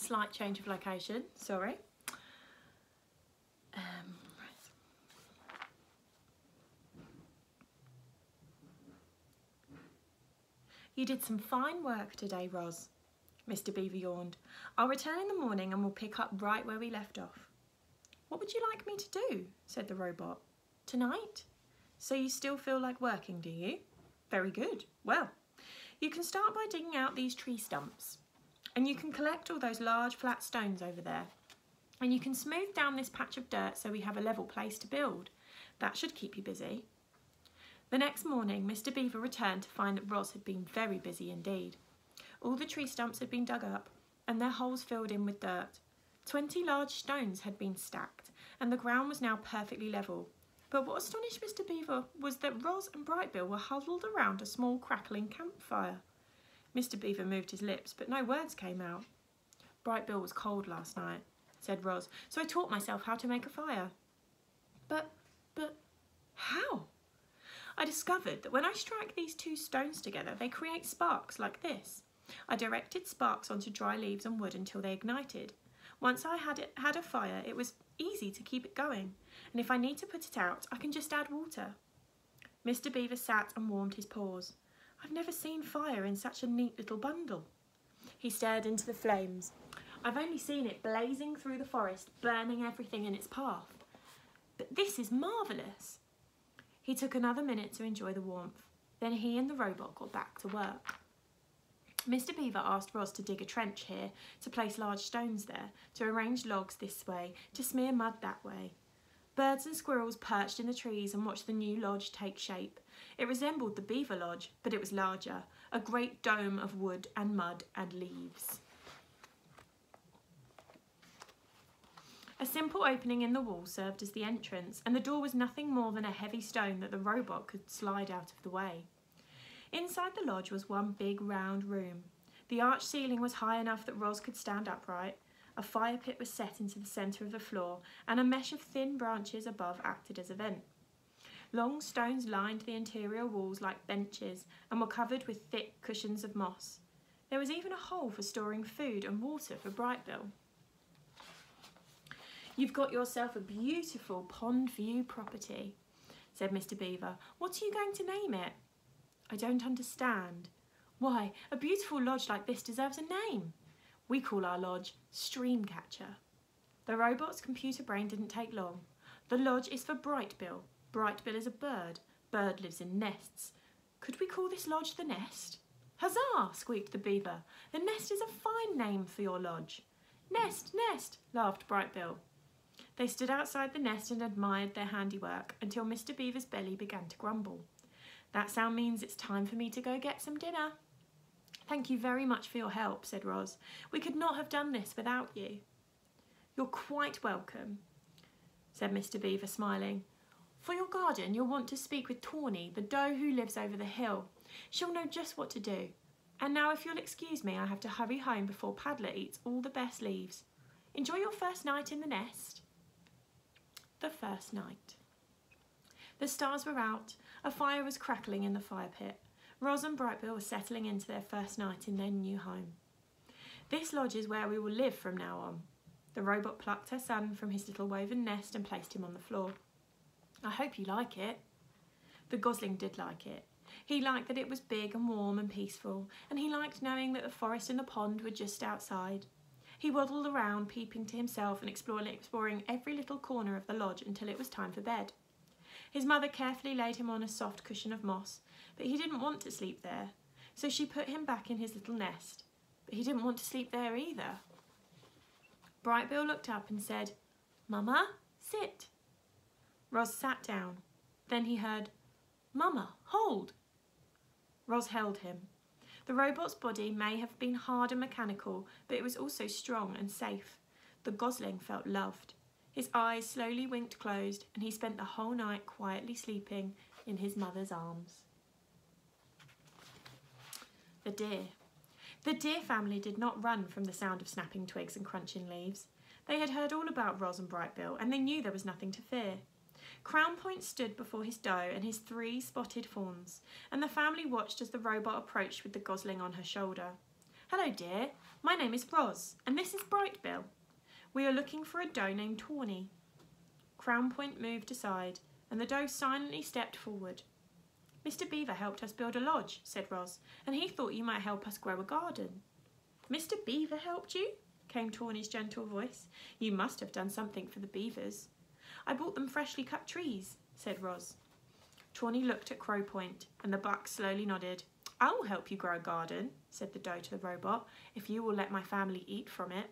slight change of location, sorry. You did some fine work today, Ros. Mr. Beaver yawned. I'll return in the morning and we'll pick up right where we left off. What would you like me to do? Said the robot. Tonight? So you still feel like working, do you? Very good. Well, you can start by digging out these tree stumps. And you can collect all those large flat stones over there. And you can smooth down this patch of dirt so we have a level place to build. That should keep you busy. The next morning, Mr. Beaver returned to find that Ros had been very busy indeed. All the tree stumps had been dug up and their holes filled in with dirt. 20 large stones had been stacked and the ground was now perfectly level. But what astonished Mr. Beaver was that Ros and Brightbill were huddled around a small crackling campfire. Mr. Beaver moved his lips, but no words came out. Brightbill was cold last night, said Ros, so I taught myself how to make a fire. But how? I discovered that when I strike these two stones together, they create sparks like this. I directed sparks onto dry leaves and wood until they ignited. Once I had a fire, it was easy to keep it going, and if I need to put it out, I can just add water. Mr. Beaver sat and warmed his paws. I've never seen fire in such a neat little bundle. He stared into the flames. I've only seen it blazing through the forest, burning everything in its path. But this is marvellous. He took another minute to enjoy the warmth. Then he and the robot got back to work. Mr. Beaver asked Ros to dig a trench here, to place large stones there, to arrange logs this way, to smear mud that way. Birds and squirrels perched in the trees and watched the new lodge take shape. It resembled the Beaver Lodge, but it was larger, a great dome of wood and mud and leaves. A simple opening in the wall served as the entrance, and the door was nothing more than a heavy stone that the robot could slide out of the way. Inside the lodge was one big round room. The arched ceiling was high enough that Ros could stand upright. A fire pit was set into the centre of the floor, and a mesh of thin branches above acted as a vent. Long stones lined the interior walls like benches and were covered with thick cushions of moss. There was even a hole for storing food and water for Brightbill. You've got yourself a beautiful pond view property, said Mr. Beaver. What are you going to name it? I don't understand. Why, a beautiful lodge like this deserves a name. We call our lodge Streamcatcher. The robot's computer brain didn't take long. The lodge is for Brightbill. Brightbill is a bird. Bird lives in nests. Could we call this lodge the Nest? Huzzah, squeaked the beaver. The Nest is a fine name for your lodge. Nest, nest, laughed Brightbill. They stood outside the nest and admired their handiwork until Mr. Beaver's belly began to grumble. That sound means it's time for me to go get some dinner. Thank you very much for your help, said Ros. We could not have done this without you. You're quite welcome, said Mr. Beaver, smiling. For your garden, you'll want to speak with Tawny, the doe who lives over the hill. She'll know just what to do. And now, if you'll excuse me, I have to hurry home before Paddler eats all the best leaves. Enjoy your first night in the nest. The first night. The stars were out. A fire was crackling in the fire pit. Ros and Brightbill were settling into their first night in their new home. This lodge is where we will live from now on. The robot plucked her son from his little woven nest and placed him on the floor. I hope you like it. The Gosling did like it. He liked that it was big and warm and peaceful, and he liked knowing that the forest and the pond were just outside. He waddled around, peeping to himself and exploring every little corner of the lodge until it was time for bed. His mother carefully laid him on a soft cushion of moss, but he didn't want to sleep there, so she put him back in his little nest. But he didn't want to sleep there either. Brightbill looked up and said, Mama, sit. Ros sat down. Then he heard, Mama, hold. Ros held him. The robot's body may have been hard and mechanical, but it was also strong and safe. The Gosling felt loved. His eyes slowly winked closed, and he spent the whole night quietly sleeping in his mother's arms. The deer. The deer family did not run from the sound of snapping twigs and crunching leaves. They had heard all about Ros and Brightbill, and they knew there was nothing to fear. Crown Point stood before his doe and his 3 spotted fawns, and the family watched as the robot approached with the Gosling on her shoulder. Hello dear, my name is Roz and this is Brightbill. We are looking for a doe named Tawny. Crown Point moved aside and the doe silently stepped forward. Mr. Beaver helped us build a lodge, said Roz, and he thought you might help us grow a garden. Mr. Beaver helped you? Came Tawny's gentle voice. You must have done something for the beavers. I bought them freshly cut trees, said Roz. Tawny looked at Crow Point and the buck slowly nodded. I will help you grow a garden, said the doe to the robot, if you will let my family eat from it.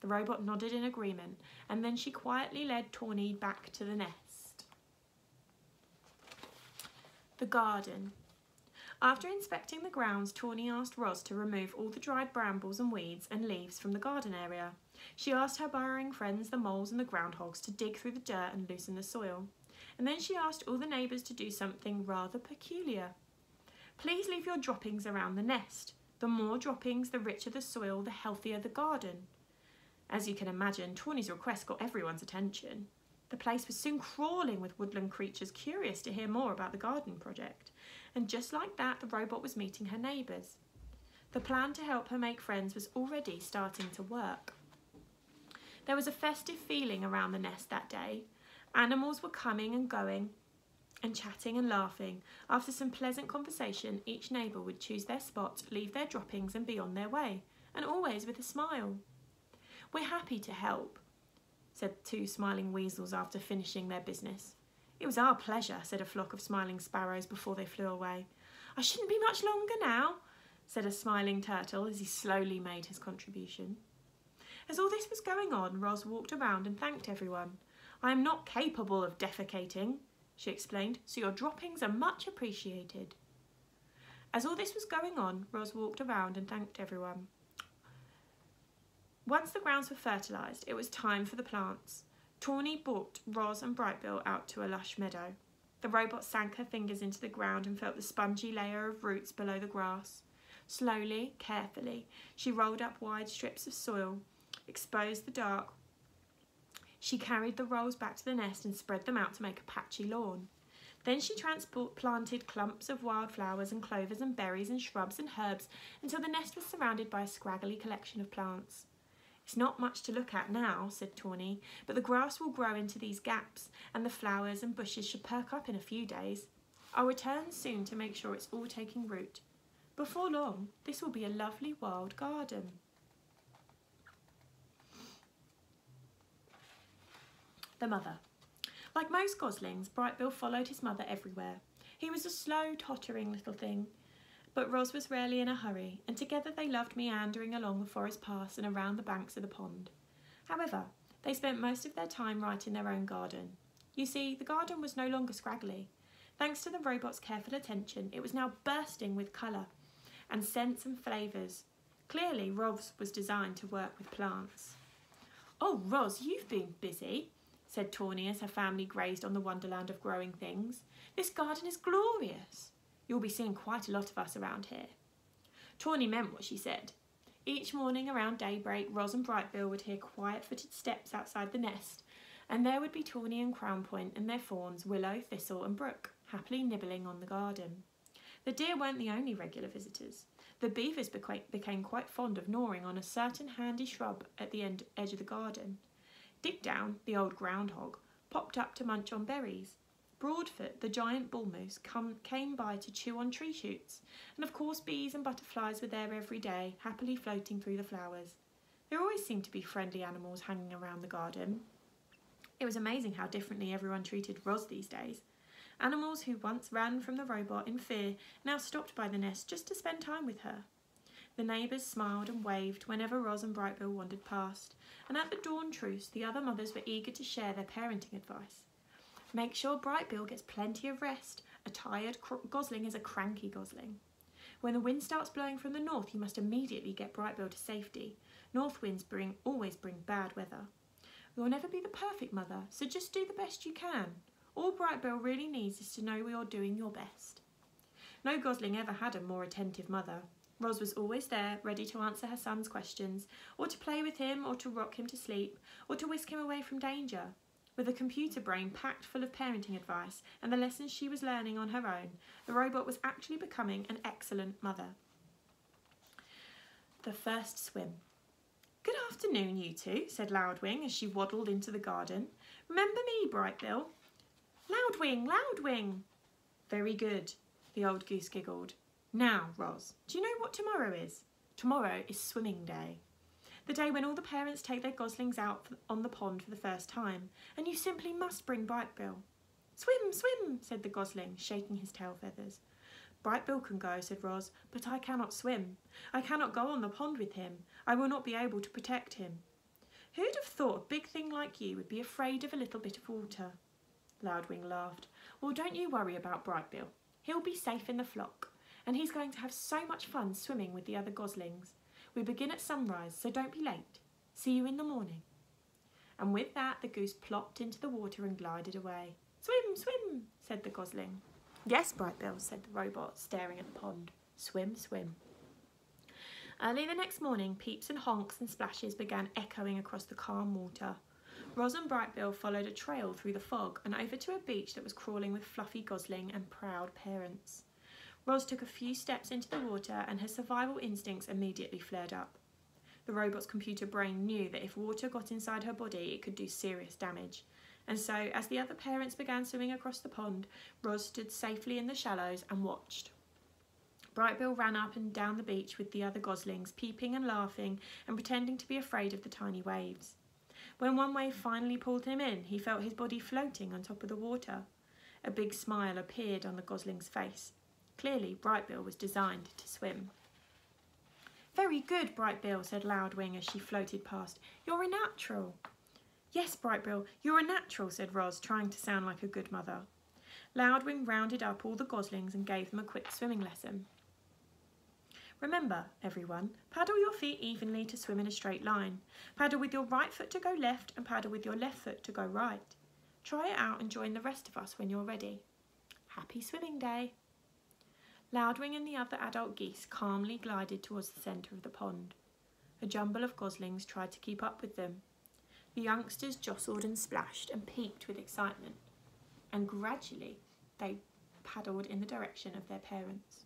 The robot nodded in agreement, and then she quietly led Tawny back to the nest. The garden. After inspecting the grounds, Tawny asked Roz to remove all the dried brambles and weeds and leaves from the garden area. She asked her burrowing friends, the moles and the groundhogs, to dig through the dirt and loosen the soil. And then she asked all the neighbours to do something rather peculiar. Please leave your droppings around the nest. The more droppings, the richer the soil, the healthier the garden. As you can imagine, Tawny's request got everyone's attention. The place was soon crawling with woodland creatures curious to hear more about the garden project. And just like that, the robot was meeting her neighbours. The plan to help her make friends was already starting to work. There was a festive feeling around the nest that day. Animals were coming and going and chatting and laughing. After some pleasant conversation, each neighbour would choose their spot, leave their droppings and be on their way, and always with a smile. We're happy to help, said two smiling weasels after finishing their business. It was our pleasure, said a flock of smiling sparrows before they flew away. I shouldn't be much longer now, said a smiling turtle as he slowly made his contribution. As all this was going on, Roz walked around and thanked everyone. I am not capable of defecating, she explained, so your droppings are much appreciated. As all this was going on, Roz walked around and thanked everyone. Once the grounds were fertilised, it was time for the plants. Tawny brought Roz and Brightbill out to a lush meadow. The robot sank her fingers into the ground and felt the spongy layer of roots below the grass. Slowly, carefully, she rolled up wide strips of soil, exposed the dark. She carried the rolls back to the nest and spread them out to make a patchy lawn. Then she planted clumps of wildflowers and clovers and berries and shrubs and herbs until the nest was surrounded by a scraggly collection of plants. It's not much to look at now, said Tawny, but the grass will grow into these gaps and the flowers and bushes should perk up in a few days. I'll return soon to make sure it's all taking root. Before long, this will be a lovely wild garden. The mother. Like most goslings, Brightbill followed his mother everywhere. He was a slow, tottering little thing, but Roz was rarely in a hurry, and together they loved meandering along the forest paths and around the banks of the pond. However, they spent most of their time right in their own garden. You see, the garden was no longer scraggly. Thanks to the robot's careful attention, it was now bursting with colour and scents and flavours. Clearly, Roz was designed to work with plants. Oh, Roz, you've been busy, said Tawny as her family grazed on the wonderland of growing things. This garden is glorious. You'll be seeing quite a lot of us around here. Tawny meant what she said. Each morning around daybreak, Roz and Brightbill would hear quiet-footed steps outside the nest, and there would be Tawny and Crown Point and their fawns, Willow, Thistle and Brook, happily nibbling on the garden. The deer weren't the only regular visitors. The beavers became quite fond of gnawing on a certain handy shrub at the edge of the garden. Dig Down, the old groundhog, popped up to munch on berries. Broadfoot, the giant bull moose, came by to chew on tree shoots, and of course bees and butterflies were there every day, happily floating through the flowers. There always seemed to be friendly animals hanging around the garden. It was amazing how differently everyone treated Roz these days. Animals who once ran from the robot in fear now stopped by the nest just to spend time with her. The neighbours smiled and waved whenever Roz and Brightbill wandered past, and at the dawn truce the other mothers were eager to share their parenting advice. Make sure Brightbill gets plenty of rest. A tired gosling is a cranky gosling. When the wind starts blowing from the north, you must immediately get Brightbill to safety. North winds always bring bad weather. You'll never be the perfect mother, so just do the best you can. All Brightbill really needs is to know you're doing your best. No gosling ever had a more attentive mother. Roz was always there, ready to answer her son's questions, or to play with him, or to rock him to sleep, or to whisk him away from danger. With a computer brain packed full of parenting advice and the lessons she was learning on her own, the robot was actually becoming an excellent mother. The first swim. Good afternoon, you two, said Loudwing as she waddled into the garden. Remember me, Brightbill? Loudwing, Loudwing. Very good, the old goose giggled. Now, Ros, do you know what tomorrow is? Tomorrow is swimming day. The day when all the parents take their goslings out on the pond for the first time, and you simply must bring Brightbill. Swim, swim, said the gosling, shaking his tail feathers. Brightbill can go, said Ros, but I cannot swim. I cannot go on the pond with him. I will not be able to protect him. Who'd have thought a big thing like you would be afraid of a little bit of water? Loudwing laughed. Well, don't you worry about Brightbill. He'll be safe in the flock, and he's going to have so much fun swimming with the other goslings. We begin at sunrise, so don't be late. See you in the morning. And with that, the goose plopped into the water and glided away. Swim, swim, said the gosling. Yes, Brightbill, said the robot, staring at the pond. Swim, swim. Early the next morning, peeps and honks and splashes began echoing across the calm water. Ros and Brightbill followed a trail through the fog and over to a beach that was crawling with fluffy gosling and proud parents. Ros took a few steps into the water and her survival instincts immediately flared up. The robot's computer brain knew that if water got inside her body, it could do serious damage. And so, as the other parents began swimming across the pond, Ros stood safely in the shallows and watched. Brightbill ran up and down the beach with the other goslings, peeping and laughing and pretending to be afraid of the tiny waves. When one wave finally pulled him in, he felt his body floating on top of the water. A big smile appeared on the gosling's face. Clearly, Brightbill was designed to swim. Very good, Brightbill, said Loudwing as she floated past. You're a natural. Yes, Brightbill, you're a natural, said Ros, trying to sound like a good mother. Loudwing rounded up all the goslings and gave them a quick swimming lesson. Remember, everyone, paddle your feet evenly to swim in a straight line. Paddle with your right foot to go left and paddle with your left foot to go right. Try it out and join the rest of us when you're ready. Happy swimming day. Loudwing and the other adult geese calmly glided towards the centre of the pond. A jumble of goslings tried to keep up with them. The youngsters jostled and splashed and peeped with excitement, and gradually they paddled in the direction of their parents.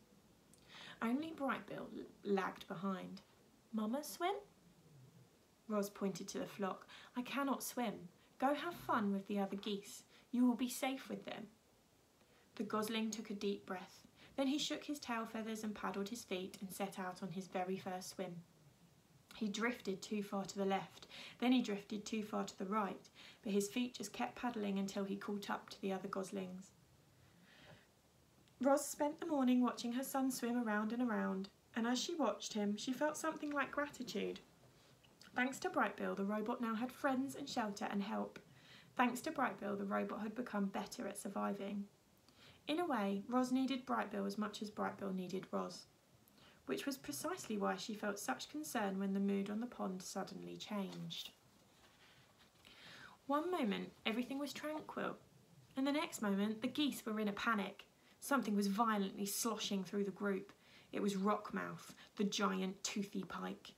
Only Brightbill lagged behind. Mama, swim? Ros pointed to the flock. I cannot swim. Go have fun with the other geese. You will be safe with them. The gosling took a deep breath. Then he shook his tail feathers and paddled his feet and set out on his very first swim. He drifted too far to the left, then he drifted too far to the right, but his feet just kept paddling until he caught up to the other goslings. Ros spent the morning watching her son swim around and around, and as she watched him, she felt something like gratitude. Thanks to Brightbill, the robot now had friends and shelter and help. Thanks to Brightbill, the robot had become better at surviving. In a way, Ros needed Brightbill as much as Brightbill needed Ros, which was precisely why she felt such concern when the mood on the pond suddenly changed. One moment, everything was tranquil, and the next moment, the geese were in a panic. Something was violently sloshing through the group. It was Rockmouth, the giant toothy pike.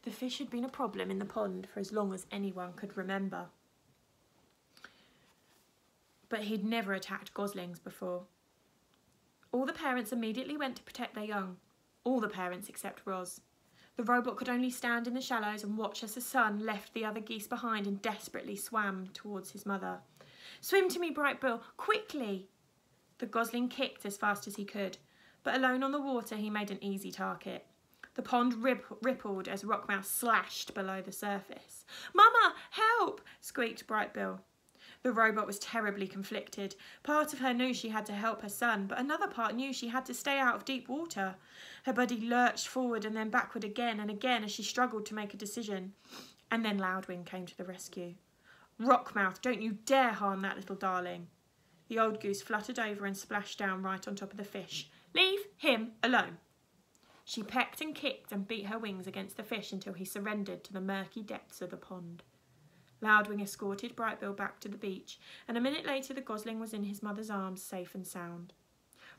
The fish had been a problem in the pond for as long as anyone could remember. But he'd never attacked goslings before. All the parents immediately went to protect their young. All the parents except Ros. The robot could only stand in the shallows and watch as the son left the other geese behind and desperately swam towards his mother. Swim to me, Brightbill, quickly! The gosling kicked as fast as he could, but alone on the water he made an easy target. The pond rippled as Rockmouth slashed below the surface. Mama, help! Squeaked Brightbill. The robot was terribly conflicted. Part of her knew she had to help her son, but another part knew she had to stay out of deep water. Her body lurched forward and then backward again and again as she struggled to make a decision. And then Loudwing came to the rescue. Rockmouth, don't you dare harm that little darling. The old goose fluttered over and splashed down right on top of the fish. Leave him alone. She pecked and kicked and beat her wings against the fish until he surrendered to the murky depths of the pond. Loudwing escorted Brightbill back to the beach, and a minute later the gosling was in his mother's arms, safe and sound.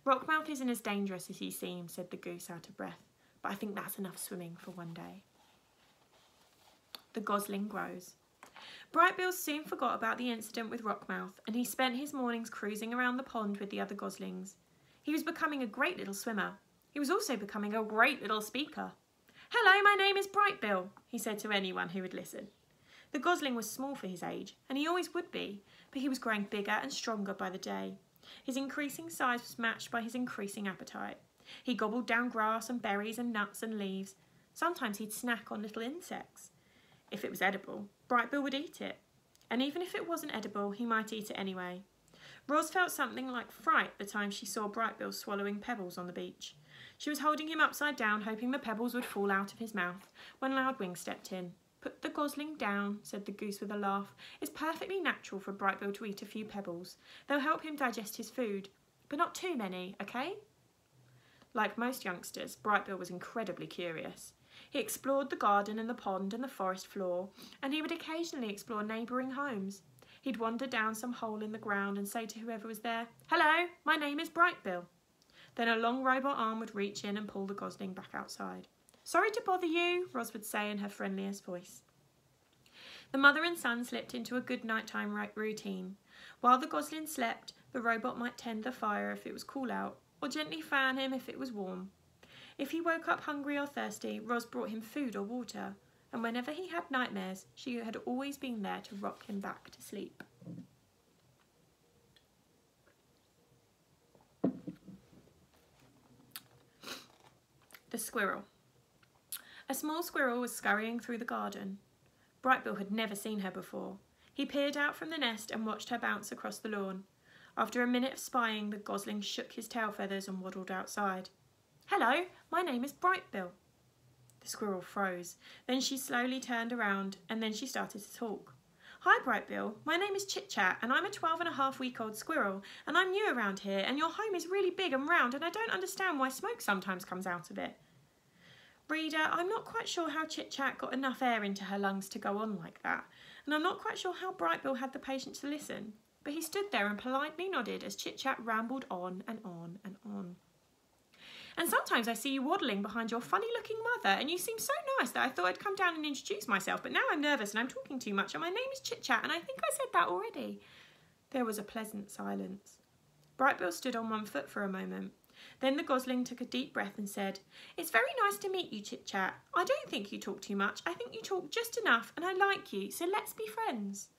Rockmouth isn't as dangerous as he seems, said the goose out of breath, but I think that's enough swimming for one day. The gosling grows. Brightbill soon forgot about the incident with Rockmouth, and he spent his mornings cruising around the pond with the other goslings. He was becoming a great little swimmer. He was also becoming a great little speaker. "Hello, my name is Brightbill," he said to anyone who would listen. The Gosling was small for his age, and he always would be, but he was growing bigger and stronger by the day. His increasing size was matched by his increasing appetite. He gobbled down grass and berries and nuts and leaves. Sometimes he'd snack on little insects. If it was edible, Brightbill would eat it. And even if it wasn't edible, he might eat it anyway. Ros felt something like fright the time she saw Brightbill swallowing pebbles on the beach. She was holding him upside down, hoping the pebbles would fall out of his mouth, when Loudwing stepped in. "Put the Gosling down," said the goose with a laugh. "It's perfectly natural for Brightbill to eat a few pebbles. They'll help him digest his food, but not too many, okay?" Like most youngsters, Brightbill was incredibly curious. He explored the garden and the pond and the forest floor, and he would occasionally explore neighbouring homes. He'd wander down some hole in the ground and say to whoever was there, "Hello, my name is Brightbill." Then a long robot arm would reach in and pull the Gosling back outside. "Sorry to bother you," Ros would say in her friendliest voice. The mother and son slipped into a good nighttime routine. While the Gosling slept, the robot might tend the fire if it was cool out, or gently fan him if it was warm. If he woke up hungry or thirsty, Ros brought him food or water, and whenever he had nightmares, she had always been there to rock him back to sleep. The Squirrel. A small squirrel was scurrying through the garden. Brightbill had never seen her before. He peered out from the nest and watched her bounce across the lawn. After a minute of spying, the Gosling shook his tail feathers and waddled outside. "Hello, my name is Brightbill." The squirrel froze. Then she slowly turned around, and then she started to talk. "Hi, Brightbill. My name is Chit-Chat, and I'm a 12-and-a-half-week-old squirrel, and I'm new around here, and your home is really big and round, and I don't understand why smoke sometimes comes out of it." Reader, I'm not quite sure how Chit-Chat got enough air into her lungs to go on like that, and I'm not quite sure how Brightbill had the patience to listen, but he stood there and politely nodded as Chit-Chat rambled on and on and on. "And sometimes I see you waddling behind your funny-looking mother, and you seem so nice that I thought I'd come down and introduce myself, but now I'm nervous and I'm talking too much, and my name is Chit-Chat, and I think I said that already." There was a pleasant silence. Brightbill stood on one foot for a moment. Then the Gosling took a deep breath and said, "It's very nice to meet you, Chit-Chat. I don't think you talk too much. I think you talk just enough, and I like you, so let's be friends."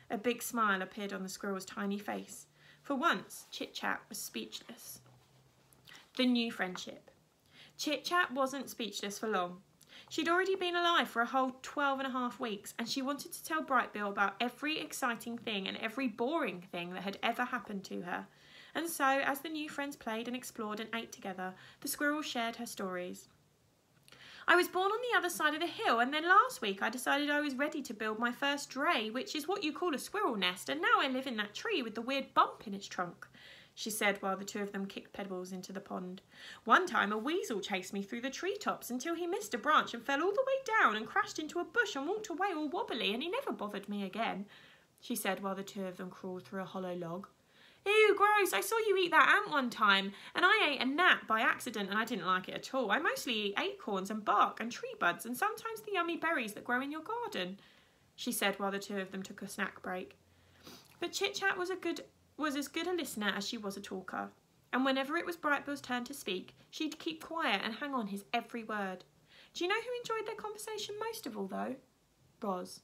A big smile appeared on the squirrel's tiny face. For once, Chit-Chat was speechless. The new friendship. Chit-Chat wasn't speechless for long. She'd already been alive for a whole 12-and-a-half weeks, and she wanted to tell Brightbill about every exciting thing and every boring thing that had ever happened to her. And so, as the new friends played and explored and ate together, the squirrel shared her stories. "I was born on the other side of the hill, and then last week I decided I was ready to build my first dray, which is what you call a squirrel nest, and now I live in that tree with the weird bump in its trunk," she said while the two of them kicked pebbles into the pond. "One time a weasel chased me through the treetops until he missed a branch and fell all the way down and crashed into a bush and walked away all wobbly, and he never bothered me again," she said while the two of them crawled through a hollow log. "Ew, gross, I saw you eat that ant one time, and I ate a gnat by accident and I didn't like it at all. I mostly eat acorns and bark and tree buds and sometimes the yummy berries that grow in your garden," she said while the two of them took a snack break. But Chit-Chat was as good a listener as she was a talker, and whenever it was Brightbill's turn to speak, she'd keep quiet and hang on his every word. Do you know who enjoyed their conversation most of all, though? Ros.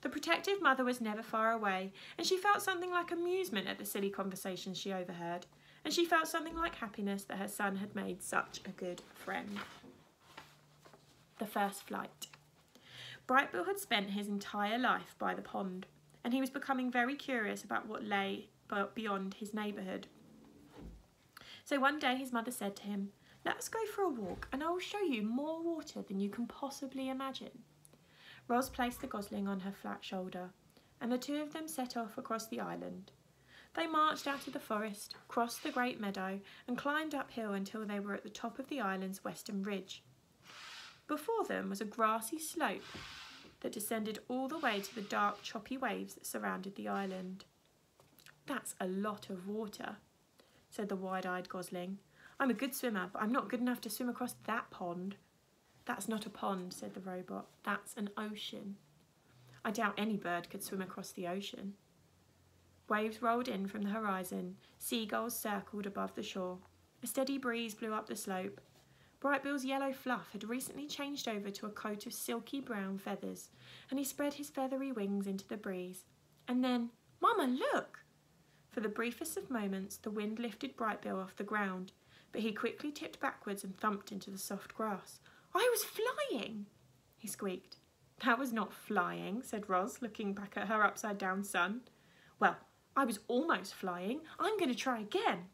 The protective mother was never far away, and she felt something like amusement at the silly conversations she overheard, and she felt something like happiness that her son had made such a good friend. The first flight. Brightbill had spent his entire life by the pond, and he was becoming very curious about what lay beyond his neighbourhood. So one day his mother said to him, "Let's go for a walk, and I will show you more water than you can possibly imagine." Ros placed the Gosling on her flat shoulder, and the two of them set off across the island. They marched out of the forest, crossed the great meadow, and climbed uphill until they were at the top of the island's western ridge. Before them was a grassy slope that descended all the way to the dark, choppy waves that surrounded the island. "That's a lot of water," said the wide-eyed Gosling. "I'm a good swimmer, but I'm not good enough to swim across that pond." "That's not a pond," said the robot. "That's an ocean." "I doubt any bird could swim across the ocean." Waves rolled in from the horizon. Seagulls circled above the shore. A steady breeze blew up the slope. Brightbill's yellow fluff had recently changed over to a coat of silky brown feathers, and he spread his feathery wings into the breeze. And then, "Mama, look!" For the briefest of moments, the wind lifted Brightbill off the ground, but he quickly tipped backwards and thumped into the soft grass. "I was flying!" he squeaked. "That was not flying," said Ros, looking back at her upside-down son. "Well, I was almost flying. I'm going to try again."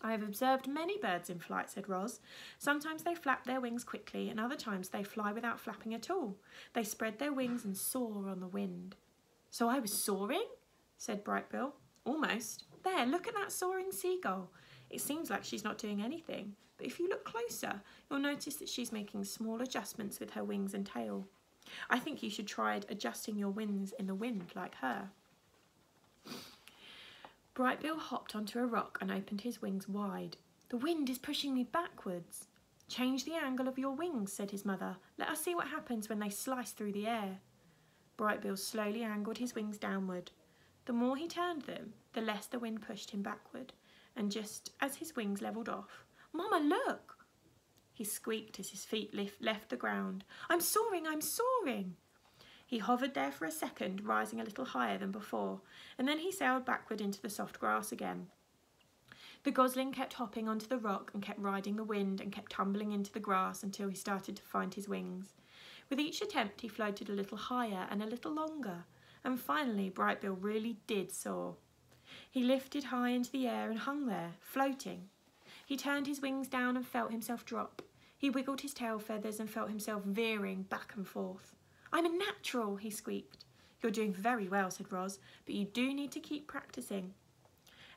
"I have observed many birds in flight," said Ros. "Sometimes they flap their wings quickly, and other times they fly without flapping at all. They spread their wings and soar on the wind." "So I was soaring?" said Brightbill. "Almost. There, look at that soaring seagull. It seems like she's not doing anything, but if you look closer, you'll notice that she's making small adjustments with her wings and tail. I think you should try adjusting your wings in the wind like her." Brightbill hopped onto a rock and opened his wings wide. "The wind is pushing me backwards." "Change the angle of your wings," said his mother. "Let us see what happens when they slice through the air." Brightbill slowly angled his wings downward. The more he turned them, the less the wind pushed him backward, and just as his wings levelled off, "Mama, look!" he squeaked as his feet left the ground. "I'm soaring, I'm soaring!" He hovered there for a second, rising a little higher than before, and then he sailed backward into the soft grass again. The gosling kept hopping onto the rock and kept riding the wind and kept tumbling into the grass until he started to find his wings. With each attempt he floated a little higher and a little longer, and finally Brightbill really did soar. He lifted high into the air and hung there, floating. He turned his wings down and felt himself drop. He wiggled his tail feathers and felt himself veering back and forth. "I'm a natural," he squeaked. "You're doing very well," said Ros, "but you do need to keep practising."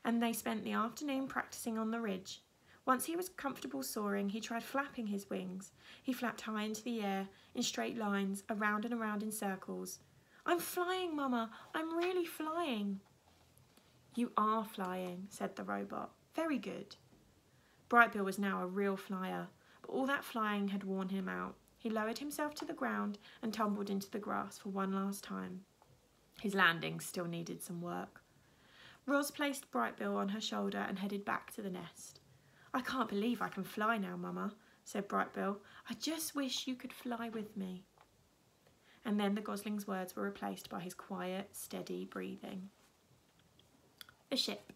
And they spent the afternoon practising on the ridge. Once he was comfortable soaring, he tried flapping his wings. He flapped high into the air, in straight lines, around and around in circles. "I'm flying, Mama, I'm really flying." "You are flying," said the robot. "Very good." Brightbill was now a real flyer, but all that flying had worn him out. He lowered himself to the ground and tumbled into the grass for one last time. His landing still needed some work. Ros placed Brightbill on her shoulder and headed back to the nest. "I can't believe I can fly now, Mama," said Brightbill. "I just wish you could fly with me." And then the gosling's words were replaced by his quiet, steady breathing. The ship.